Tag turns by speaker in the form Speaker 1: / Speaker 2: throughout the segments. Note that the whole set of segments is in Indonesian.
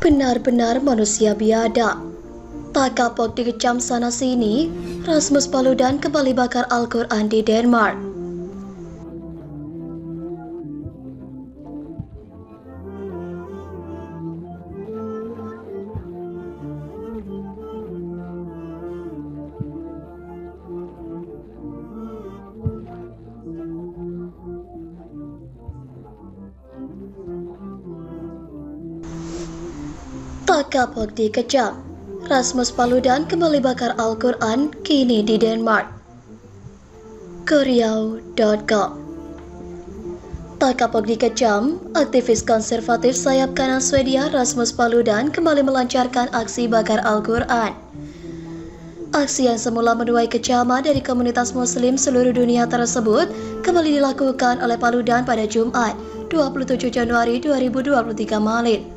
Speaker 1: Benar-benar manusia biadab. Tak kapok dikecam sana-sini, Rasmus Paludan kembali bakar Al-Quran di Denmark. Tak kapok dikecam, Rasmus Paludan kembali bakar Al-Quran kini di Denmark. Kuriau.com. Tak kapok dikecam, aktivis konservatif sayap kanan Swedia Rasmus Paludan kembali melancarkan aksi bakar Al-Quran. Aksi yang semula menuai kecaman dari komunitas muslim seluruh dunia tersebut kembali dilakukan oleh Paludan pada Jumat, 27 Januari 2023 malam.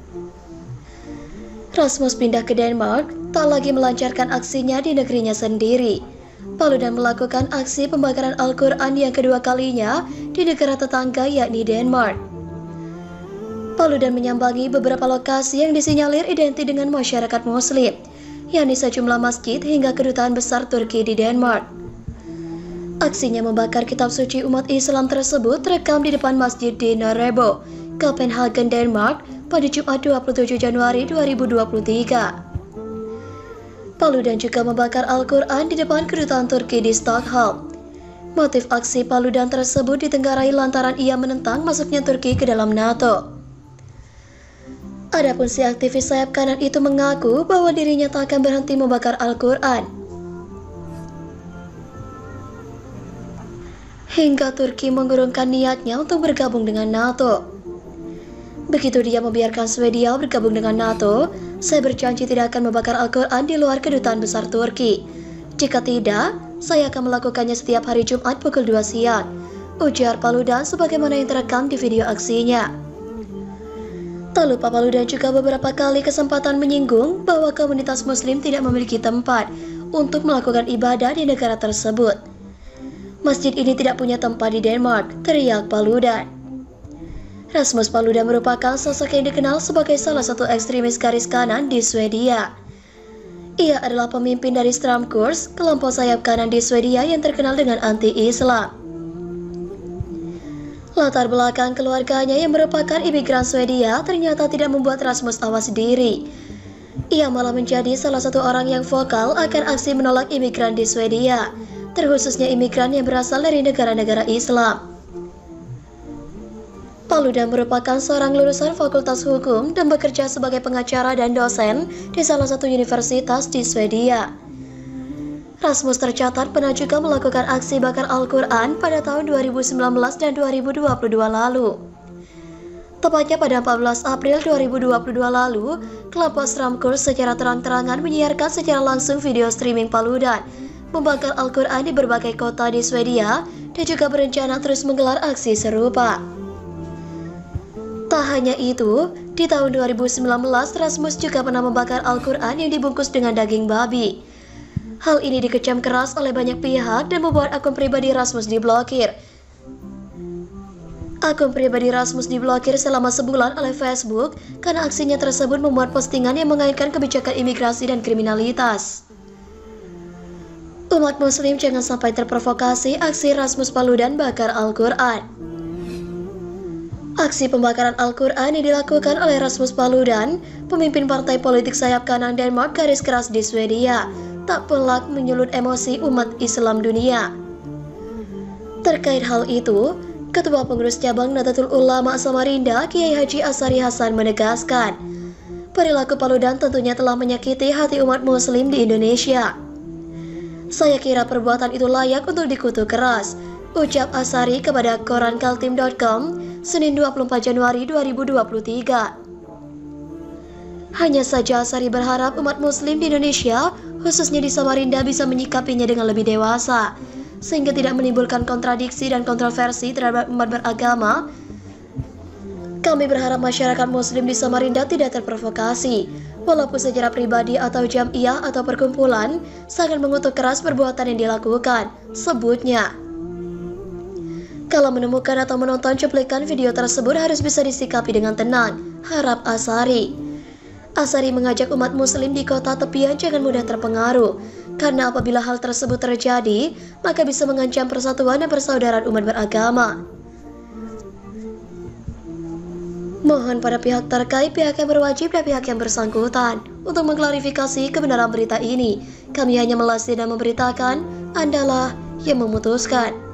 Speaker 1: Rasmus pindah ke Denmark, tak lagi melancarkan aksinya di negerinya sendiri. Paludan melakukan aksi pembakaran Al-Quran yang kedua kalinya di negara tetangga yakni Denmark. Paludan menyambangi beberapa lokasi yang disinyalir identik dengan masyarakat muslim, yakni sejumlah masjid hingga kedutaan besar Turki di Denmark. Aksinya membakar kitab suci umat Islam tersebut terekam di depan masjid di Norrebo, Copenhagen, Denmark pada Jumat 27 Januari 2023. Paludan juga membakar Al-Quran di depan kedutaan Turki di Stockholm. Motif aksi Paludan tersebut ditenggarai lantaran ia menentang masuknya Turki ke dalam NATO. Adapun si aktivis sayap kanan itu mengaku bahwa dirinya tak akan berhenti membakar Al-Quran hingga Turki mengurungkan niatnya untuk bergabung dengan NATO. Begitu dia membiarkan Swedia bergabung dengan NATO, saya berjanji tidak akan membakar Al-Quran di luar kedutaan besar Turki. Jika tidak, saya akan melakukannya setiap hari Jumat pukul 2 siang, ujar Paludan sebagaimana yang terekam di video aksinya. Tak lupa Paludan juga beberapa kali kesempatan menyinggung bahwa komunitas muslim tidak memiliki tempat untuk melakukan ibadah di negara tersebut. Masjid ini tidak punya tempat di Denmark, teriak Paludan. Rasmus Paludan merupakan sosok yang dikenal sebagai salah satu ekstremis garis kanan di Swedia. Ia adalah pemimpin dari Stramkurs, kelompok sayap kanan di Swedia yang terkenal dengan anti-Islam. Latar belakang keluarganya yang merupakan imigran Swedia ternyata tidak membuat Rasmus awas diri. Ia malah menjadi salah satu orang yang vokal akan aksi menolak imigran di Swedia, terkhususnya imigran yang berasal dari negara-negara Islam. Paludan merupakan seorang lulusan Fakultas Hukum dan bekerja sebagai pengacara dan dosen di salah satu universitas di Swedia. Rasmus tercatat pernah juga melakukan aksi bakar Al-Quran pada tahun 2019 dan 2022 lalu. Tepatnya pada 14 April 2022 lalu, kelompok Stramkurs secara terang-terangan menyiarkan secara langsung video streaming Paludan membakar Al-Quran di berbagai kota di Swedia dan juga berencana terus menggelar aksi serupa. Tak hanya itu, di tahun 2019 Rasmus juga pernah membakar Al-Quran yang dibungkus dengan daging babi. Hal ini dikecam keras oleh banyak pihak dan membuat akun pribadi Rasmus diblokir. Akun pribadi Rasmus diblokir selama sebulan oleh Facebook karena aksinya tersebut memuat postingan yang mengaitkan kebijakan imigrasi dan kriminalitas. Umat muslim jangan sampai terprovokasi aksi Rasmus Paludan bakar Al-Quran. Aksi pembakaran Al-Quran yang dilakukan oleh Rasmus Paludan, pemimpin partai politik sayap kanan Denmark garis keras di Swedia, tak pelak menyulut emosi umat Islam dunia. Terkait hal itu, Ketua Pengurus Cabang Nahdlatul Ulama Samarinda, Kiai Haji Asari Hasan menegaskan, perilaku Paludan tentunya telah menyakiti hati umat muslim di Indonesia. Saya kira perbuatan itu layak untuk dikutuk keras, ucap Asari kepada koran Kaltim.com Senin 24 Januari 2023. Hanya saja Asari berharap umat muslim di Indonesia, khususnya di Samarinda, bisa menyikapinya dengan lebih dewasa, sehingga tidak menimbulkan kontradiksi dan kontroversi terhadap umat beragama. Kami berharap masyarakat muslim di Samarinda tidak terprovokasi, walaupun secara pribadi atau jamiah atau perkumpulan sangat mengutuk keras perbuatan yang dilakukan, sebutnya. Kalau menemukan atau menonton cuplikan video tersebut harus bisa disikapi dengan tenang, harap Asari. Asari mengajak umat muslim di kota tepian jangan mudah terpengaruh, karena apabila hal tersebut terjadi, maka bisa mengancam persatuan dan persaudaraan umat beragama. Mohon pada pihak terkait, pihak yang berwajib dan pihak yang bersangkutan untuk mengklarifikasi kebenaran berita ini. Kami hanya melasih dan memberitakan, Andalah yang memutuskan.